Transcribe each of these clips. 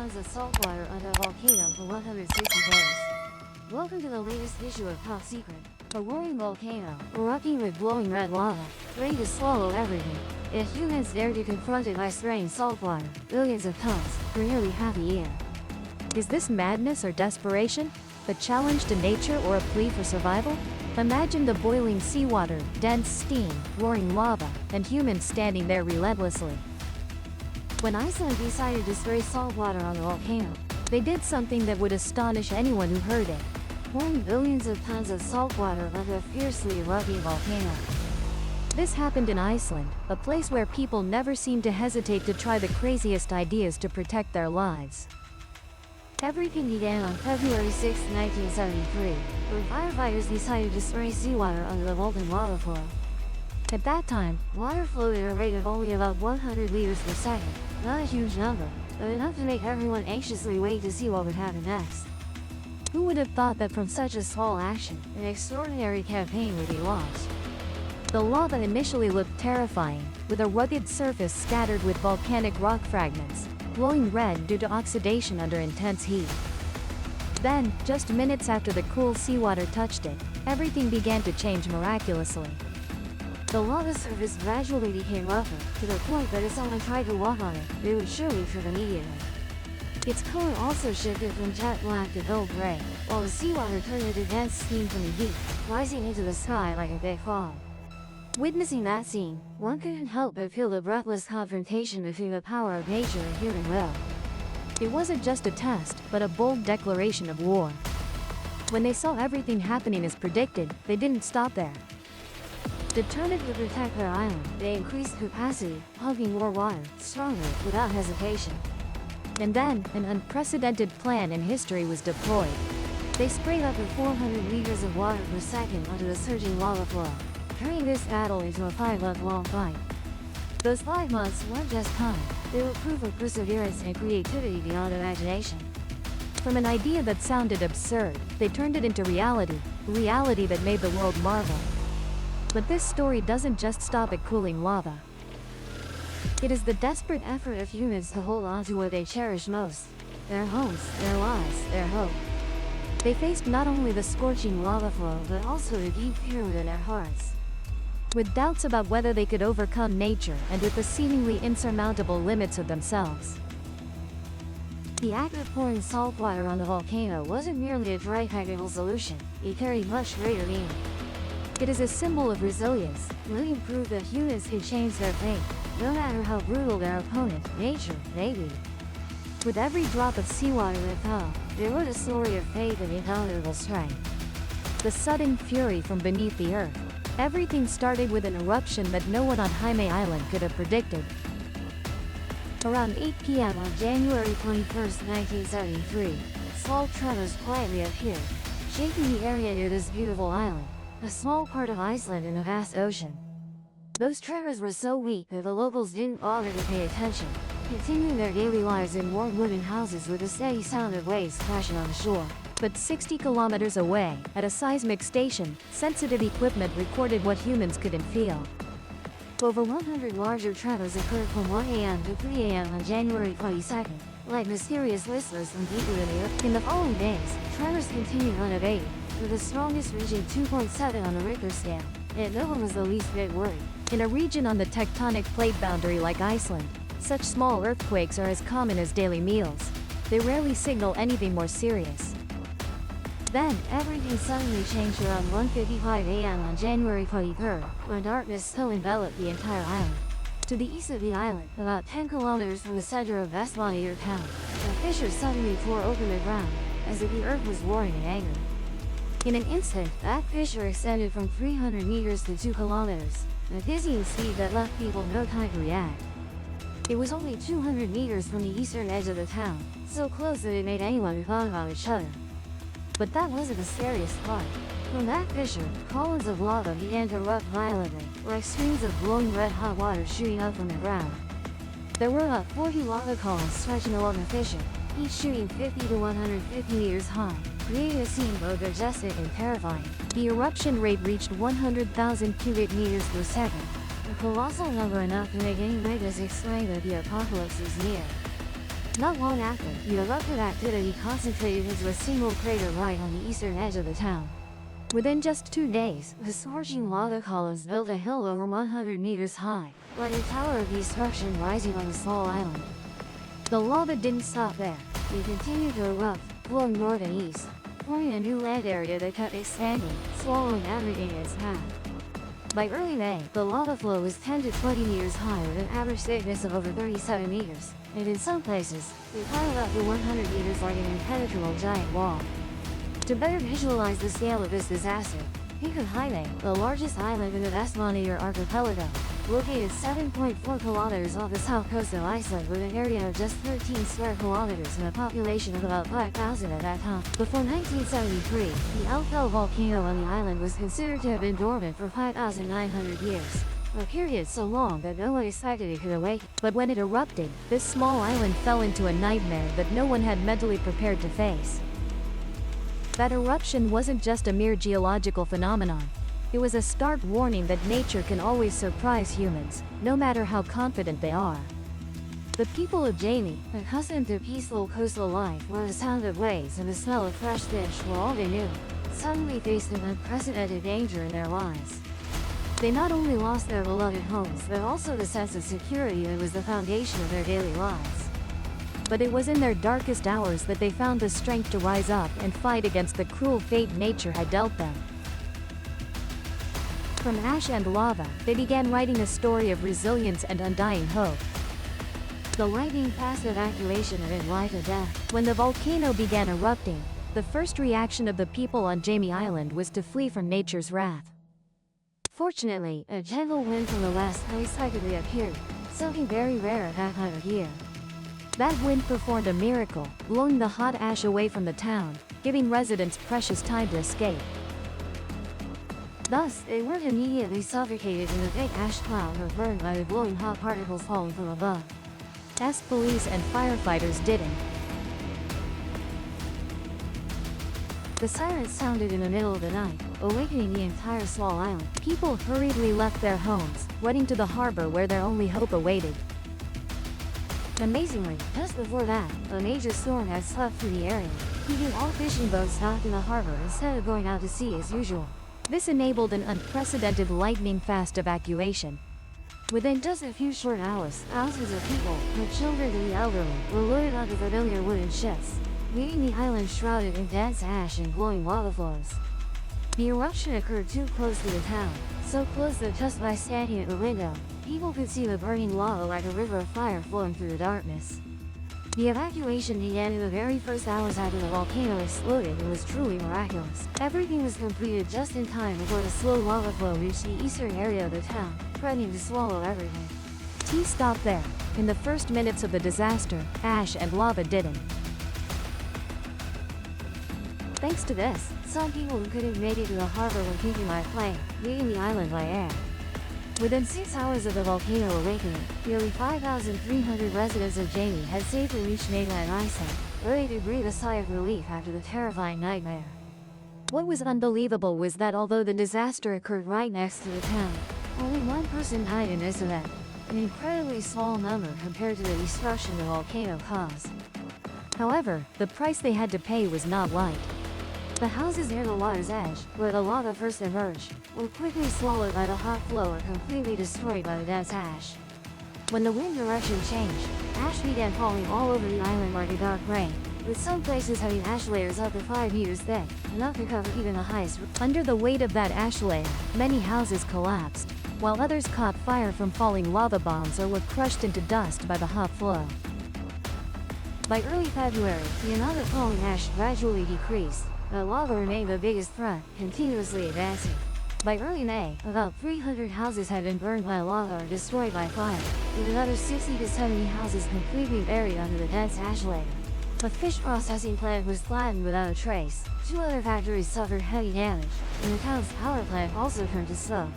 tons of salt water under a volcano for 160 days. Welcome to the latest issue of Top Secret. A roaring volcano, erupting with glowing red lava, ready to swallow everything. If humans dare to confront it by spraying salt water, billions of tons, for nearly half a year. Is this madness or desperation? A challenge to nature or a plea for survival? Imagine the boiling seawater, dense steam, roaring lava, and humans standing there relentlessly. When Iceland decided to spray salt water on the volcano, They did something that would astonish anyone who heard it. pouring billions of tons of salt water onto a fiercely erupting volcano. This happened in Iceland, a place where people never seem to hesitate to try the craziest ideas to protect their lives. Everything began on February 6, 1973, when firefighters decided to spray seawater onto the molten lava flow. At that time, Water flowed at a rate of only about 100 liters per second, not a huge number, but enough to make everyone anxiously wait to see what would happen next. who would have thought that from such Such a small action, an extraordinary campaign would be launched. the lava initially looked terrifying, with a rugged surface scattered with volcanic rock fragments, glowing red due to oxidation under intense heat. Then, just minutes after the cool seawater touched it, everything began to change miraculously. The lava surface gradually became rougher, to the point that if someone tried to walk on it, they would surely trip immediately. Its color also shifted from jet black to dull gray, while the seawater turned into dense steam from the heat, rising into the sky like a big fog. Witnessing that scene, one couldn't help but feel the breathless confrontation between the power of nature and human will. It wasn't just a test, but a bold declaration of war. When they saw everything happening as predicted, they didn't stop there. Determined to protect their island, they increased capacity, pumping more water, stronger, without hesitation. And then, an unprecedented plan in history was deployed. They sprayed up to 400 liters of water per second onto the surging lava flow, turning this battle into a 5-month-long fight. Those 5 months weren't just time, they were proof of perseverance and creativity beyond imagination. From an idea that sounded absurd, they turned it into reality that made the world marvel. But this story doesn't just stop at cooling lava. It is the desperate effort of humans to hold on to what they cherish most: their homes, their lives, their hope. They faced not only the Scorching lava flow, but also the deep fear within their hearts. with doubts about whether they could overcome nature and with the seemingly insurmountable limits of themselves. The act of pouring salt water on the volcano wasn't merely a dry technical solution, it carried much greater meaning. It is a symbol of resilience, William proved that humans can change their fate, no matter how brutal their opponent, nature, may be. with every drop of seawater That fell, they wrote a story of faith and indomitable strength. the sudden fury from beneath the earth. Everything started with an eruption that no one on Jaime Island could have predicted. Around 8 p.m. on January 21, 1973, small tremors quietly appeared, shaking the area near this beautiful island, a small part of Iceland in a vast ocean. Those tremors were so weak that the locals didn't bother to pay attention, continuing their daily lives in warm wooden houses with the steady sound of waves crashing on the shore. But 60 kilometers away, at a seismic station, sensitive equipment recorded what humans couldn't feel. Over 100 larger tremors occurred from 1 a.m. to 3 a.m. on January 22nd, like mysterious whistlers from deep within the earth. In the following days, tremors continued unabated, with the strongest reaching 2.7 on the Richter scale, and no one was the least bit worried. In a region on the tectonic plate boundary like Iceland, such small earthquakes are as common as daily meals. They rarely signal anything more serious. Then, everything suddenly changed around 1:55 a.m. on January 23rd, when darkness so enveloped the entire island. To the east of the island, about 10 kilometers from the center of Vestmannaeyjar town, a fissure suddenly tore open the ground, as if the earth was roaring in anger. In an instant, that fissure extended from 300 meters to 2 kilometers, a dizzying speed that left people no time to react. It was only 200 meters from the eastern edge of the town, so close that it made anyone who thought about each other. But that wasn't the scariest part. From that fissure, columns of lava began to erupt violently, like streams of glowing red-hot water shooting up from the ground. There were about 40 lava columns stretching along the fissure, each shooting 50 to 150 meters high, creating a scene both majestic and terrifying. The eruption rate reached 100,000 cubic meters per second. A colossal number enough to make any witness exclaim that the apocalypse is near. Not long after, the eruptive activity concentrated into a single crater right on the eastern edge of the town. Within just 2 days, the scorching lava columns built a hill over 100 meters high, like a tower of destruction rising on a small island. The lava didn't stop there. It continued to erupt, flowing north and east, forming a new land area that kept expanding, swallowing everything in its path. By early May, the lava flow was 10 to 20 meters high with an average thickness of over 37 meters, and in some places, it piled up to 100 meters like an impenetrable giant wall. To better visualize the scale of this disaster, think of Jaime, the largest island in the Tasmania archipelago, located 7.4 kilometers off the south coast of Iceland with an area of just 13 square kilometers and a population of about 5,000 at that time. Before 1973, the Alfell volcano on the island was considered to have been dormant for 5,900 years, a period so long that no one expected it could awaken. But when it erupted, this small island fell into a nightmare that no one had mentally prepared to face. That eruption wasn't just a mere geological phenomenon. It was a stark warning that nature can always surprise humans, no matter how confident they are. The people of Jamie, accustomed to peaceful coastal life where the sound of waves and the smell of fresh fish were all they knew, suddenly faced an unprecedented danger in their lives. They not only lost their beloved homes but also the sense of security that was the foundation of their daily lives. But it was in their darkest hours that they found the strength to rise up and fight against the cruel fate nature had dealt them. From ash and lava, they began writing a story of resilience and undying hope. The lightning-fast evacuation amid life and death. When the volcano began erupting, the first reaction of the people on Jamie Island was to flee from nature's wrath. Fortunately, a gentle wind from the west unexpectedly appeared, something very rare at that time of year. That wind performed a miracle, blowing the hot ash away from the town, giving residents precious time to escape. Thus, they weren't immediately suffocated in the thick ash cloud or burned by the glowing hot particles falling from above. As police and firefighters didn't. The sirens sounded in the middle of the night, awakening the entire small island. People hurriedly left their homes, running to the harbor where their only hope awaited. Amazingly, just before that, a major storm had swept through the area, keeping all fishing boats docked in the harbor instead of going out to sea as usual. This enabled an unprecedented lightning-fast evacuation. Within just a few short hours, thousands of people, from children to the elderly, were loaded onto familiar wooden ships, leaving the island shrouded in dense ash and glowing lava flows. The eruption occurred too close to the town, so close that just by standing at the window, people could see the burning lava like a river of fire flowing through the darkness. The evacuation began in the very first hours after the volcano exploded and was truly miraculous. Everything was completed just in time before the slow lava flow reached the eastern area of the town, threatening to swallow everything. Tea stopped there. In the first minutes of the disaster, ash and lava didn't. Thanks to this, some people who couldn't make it to the harbor were taken by plane, leaving the island by air. Within 6 hours of the volcano awakening, nearly 5,300 residents of Jamie had safely reached mainland Iceland, ready to breathe a sigh of relief after the terrifying nightmare. What was unbelievable was that although the disaster occurred right next to the town, only one person died in this event, an incredibly small number compared to the destruction the volcano caused. However, the price they had to pay was not light. The houses near the water's edge, where the lava first emerged, were quickly swallowed by the hot flow or completely destroyed by the dense ash. When the wind direction changed, ash began falling all over the island like a dark rain, with some places having ash layers up to 5 meters thick, enough to cover even the highest. Under the weight of that ash layer, many houses collapsed, while others caught fire from falling lava bombs or were crushed into dust by the hot flow. By early February, the amount of falling ash gradually decreased, but lava remained the biggest threat, continuously advancing. By early May, about 300 houses had been burned by lava or destroyed by fire, with another 60 to 70 houses completely buried under the dense ash layer. A fish processing plant was flattened without a trace, 2 other factories suffered heavy damage, and the town's power plant also turned to stone.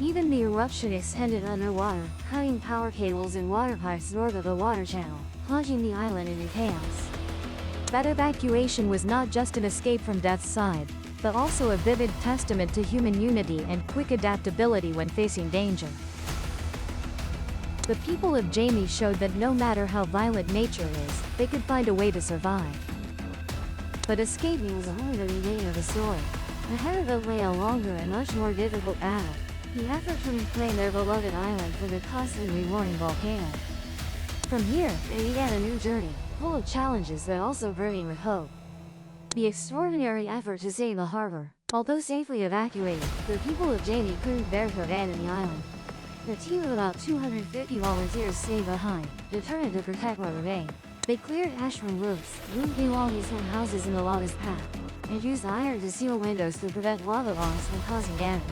Even the eruption extended underwater, cutting power cables and water pipes north of the water channel, plunging the island into chaos. That evacuation was not just an escape from death's side, but also a vivid testament to human unity and quick adaptability when facing danger. The people of Jamie showed that no matter how violent nature is, they could find a way to survive. But escaping was only the beginning of the story. Ahead of them lay a longer and much more difficult battle. The effort to reclaim their beloved island from the constantly roaring volcano. From here, they began a new journey, full of challenges but also burning with hope. The extraordinary effort to save the harbor. Although safely evacuated, the people of Jamie couldn't bear to abandon the island. The team of about 250 volunteers stayed behind, determined to protect what remained. They cleared ash from roofs, moved belongings from houses in the lava's path, and used iron to seal windows to prevent lava bombs from causing damage.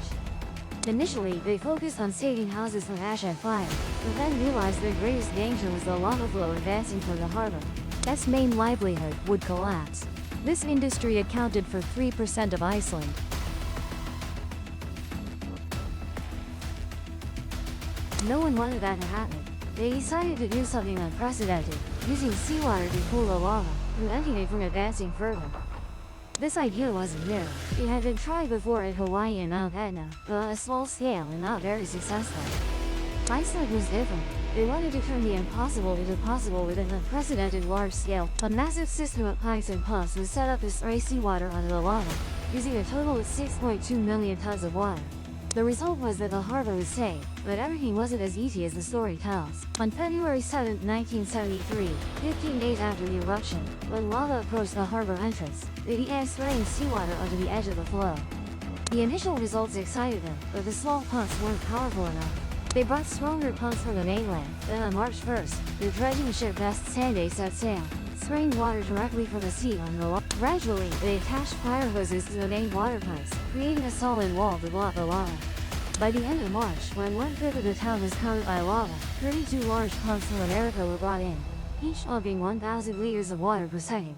Initially, they focused on saving houses from ash and fire, but then realized their greatest danger was the lava flow advancing from the harbor. Its main livelihood would collapse. This industry accounted for 3% of Iceland. No one wanted that to happen. They decided to do something unprecedented, using seawater to cool the lava, preventing it from advancing further. This idea wasn't new. It had been tried before at Hawaii and Mount Etna, but on a small scale and not very successful. Iceland was different. They wanted to turn the impossible into possible with an unprecedented large scale. A massive system of pipes and pumps was set up to spray seawater onto the lava, using a total of 6.2 million tons of water. The result was that the harbor was saved, but everything wasn't as easy as the story tells. On February 7, 1973, 15 days after the eruption, when lava approached the harbor entrance, they began spraying seawater onto the edge of the flow. The initial results excited them, but the small pumps weren't powerful enough. They brought stronger pumps from the mainland. Then on March 1st, the dredging ship West Sunday set sail, spraying water directly from the sea on the lava. Gradually, they attached fire hoses to the main water pipes, creating a solid wall to block the lava. By the end of March, when 1/5 of the town was covered by lava, 32 large pumps from America were brought in, each pumping 1,000 liters of water per second.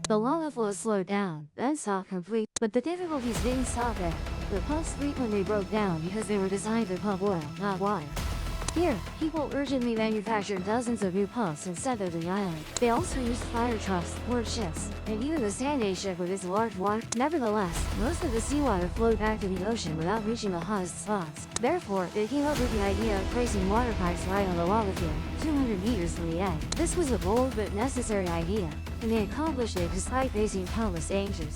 The lava flow slowed down, then stopped completely. But the difficulties didn't stop there. The pumps frequently broke down because they were designed to pump oil, not water. Here, people urgently manufactured dozens of new pumps and sent them to the island. They also used fire trucks, port ships, and even the Sunday ship with its large water. Nevertheless, most of the seawater flowed back to the ocean without reaching the hottest spots. Therefore, they came up with the idea of placing water pipes right on the lava field, 200 meters from the edge. This was a bold but necessary idea, and they accomplished it despite facing countless dangers.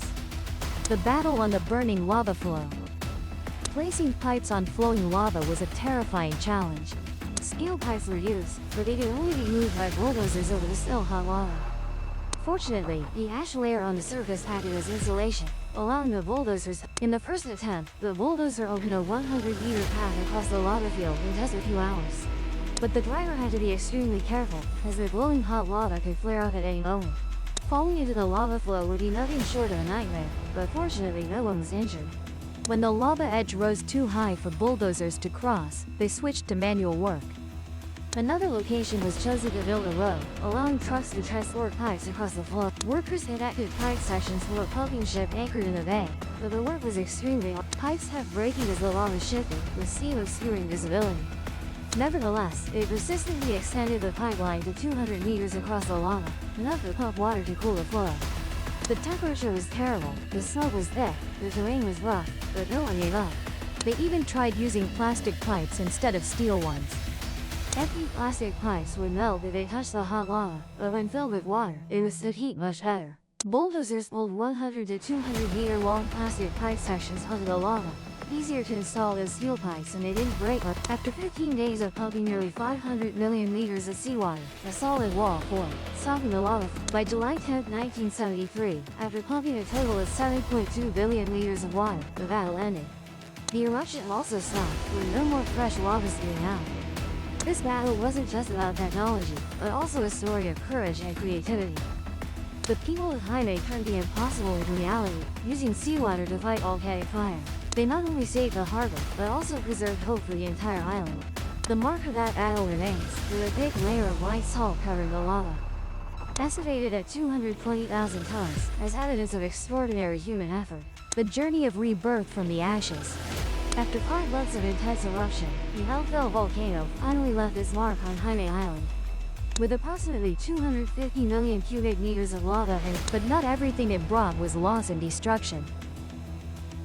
The battle on the burning lava flow. Placing pipes on flowing lava was a terrifying challenge. Steel pipes were used, but they could only be moved by bulldozers over the still hot lava. Fortunately, the ash layer on the surface acted as insulation, allowing the bulldozers. In the first attempt, the bulldozer opened a 100-meter path across the lava field in just a few hours. But the driver had to be extremely careful, as the glowing hot lava could flare up at any moment. Falling into the lava flow would be nothing short of a nightmare, but fortunately no one was injured. When the lava edge rose too high for bulldozers to cross, they switched to manual work. Another location was chosen to build a road, allowing trucks to transport pipes across the flow. Workers connected pipe sections from a pumping ship anchored in the bay, but the work was extremely hard. Pipes kept breaking as the lava shifted, with steam obscuring visibility. Nevertheless, they persistently extended the pipeline to 200 meters across the lava, enough to pump water to cool the flow. The temperature was terrible, the smoke was thick, the terrain was rough, but no one gave up. They even tried using plastic pipes instead of steel ones. Empty plastic pipes would melt if they touched the hot lava, but when filled with water, it withstood heat much better. Bulldozers pulled 100 to 200 meter long plastic pipe sections onto the lava, easier to install than steel pipes, and they didn't break up. After 15 days of pumping nearly 500 million liters of seawater, a solid wall formed, stopping the lava. By July 10, 1973, after pumping a total of 7.2 billion liters of water, the battle ended. The eruption also stopped, with no more fresh lava spewing out. This battle wasn't just about technology, but also a story of courage and creativity. The people of Jaime turned the impossible into reality, using seawater to fight volcanic fire. They not only saved the harbor, but also preserved hope for the entire island. The mark of that battle remains, with a thick layer of white salt covering the lava. Estimated at 220,000 tons, as evidence of extraordinary human effort. The journey of rebirth from the ashes. After 5 months of intense eruption, the Hellfell volcano finally left its mark on Jaime Island. With approximately 250 million cubic meters of lava but not everything it brought was loss and destruction.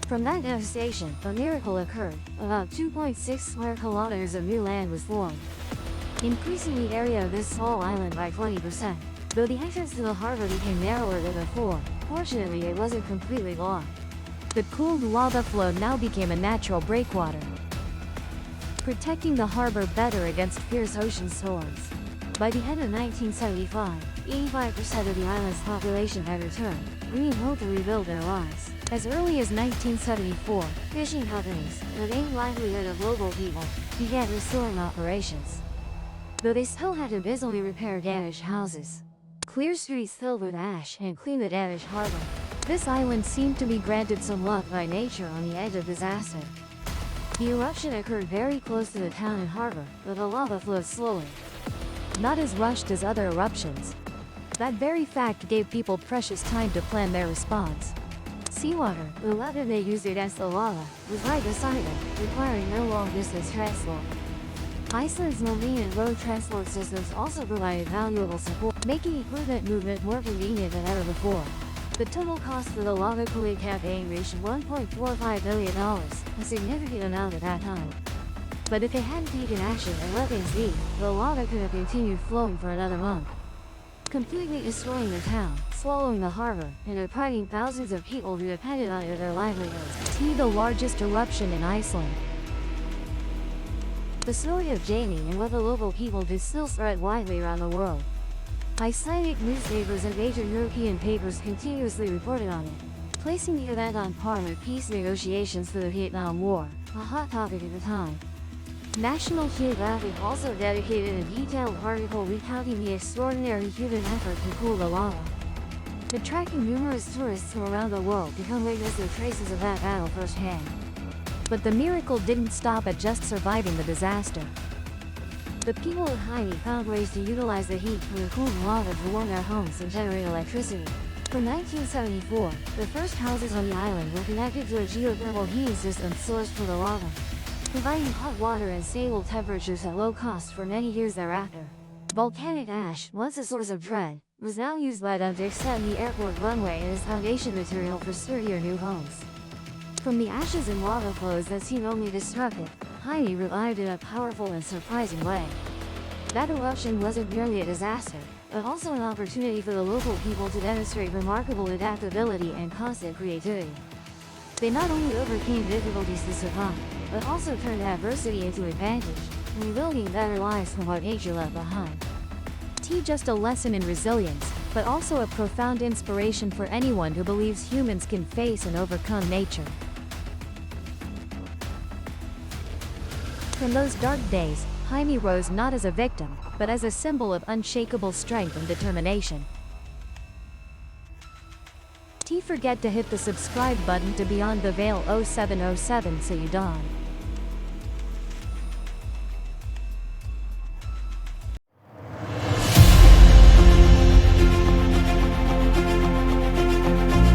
From that devastation, a miracle occurred. About 2.6 square kilometers of new land was formed. increasing the area of this small island by 20%. Though the entrance to the harbor became narrower than before, fortunately it wasn't completely blocked. The cooled lava flow now became a natural breakwater, protecting the harbor better against fierce ocean storms. By the end of 1975, 85% of the island's population had returned, bringing hope to rebuild their lives. As early as 1974, Fishing companies, the main livelihood of local people, began restoring operations. Though they still had to busily repair damaged houses, clear streets filled with ash, and clean the damaged harbor. this island seemed to be granted some luck By nature on the edge of disaster. The eruption occurred very close to the town and harbor, but the lava flowed slowly. not as rushed as other eruptions. That very fact gave people precious time to plan their response. Seawater, the weapon they used against the lava, was right beside them, requiring no long-distance transport. Iceland's marine and road transport systems also provided valuable support, making equipment movement more convenient than ever before. The total cost for the lava cooling campaign reached $1.45 billion, a significant amount at that time. But if they hadn't taken action and let things be, the lava could have continued flowing for another month, completely destroying the town, swallowing the harbor, and depriving thousands of people who depended on it of their livelihoods. T, the largest eruption in Iceland. The story of Jamie and what the local people did still spread widely around the world. Icelandic newspapers and major European papers continuously reported on it, placing the event on par with peace negotiations for the Vietnam War, a hot topic at the time. National Geographic also dedicated a detailed article recounting the extraordinary human effort to cool the lava, attracting numerous tourists from around the world to come witness the traces of that battle firsthand. But the miracle didn't stop at just surviving the disaster. The people of Haiti found ways to utilize the heat from the cooled lava to warm their homes and generate electricity. From 1974, the first houses on the island were connected to a geothermal heating system sourced from the lava, providing hot water and stable temperatures at low cost for many years thereafter. Volcanic ash, once a source of dread, was now used by them to extend the airport runway as foundation material for sturdier new homes. From the ashes and lava flows that seemed only destructive, Haiti revived in a powerful and surprising way. That eruption wasn't merely a disaster, but also an opportunity for the local people to demonstrate remarkable adaptability and constant creativity. They not only overcame difficulties to survive, but also turned adversity into advantage, rebuilding better lives from what nature left behind. T, just a lesson in resilience, but also a profound inspiration for anyone who believes humans can face and overcome nature. From those dark days, Jaime rose not as a victim, but as a symbol of unshakable strength and determination. T, forget to hit the subscribe button to Beyond the Veil 0707 so you don't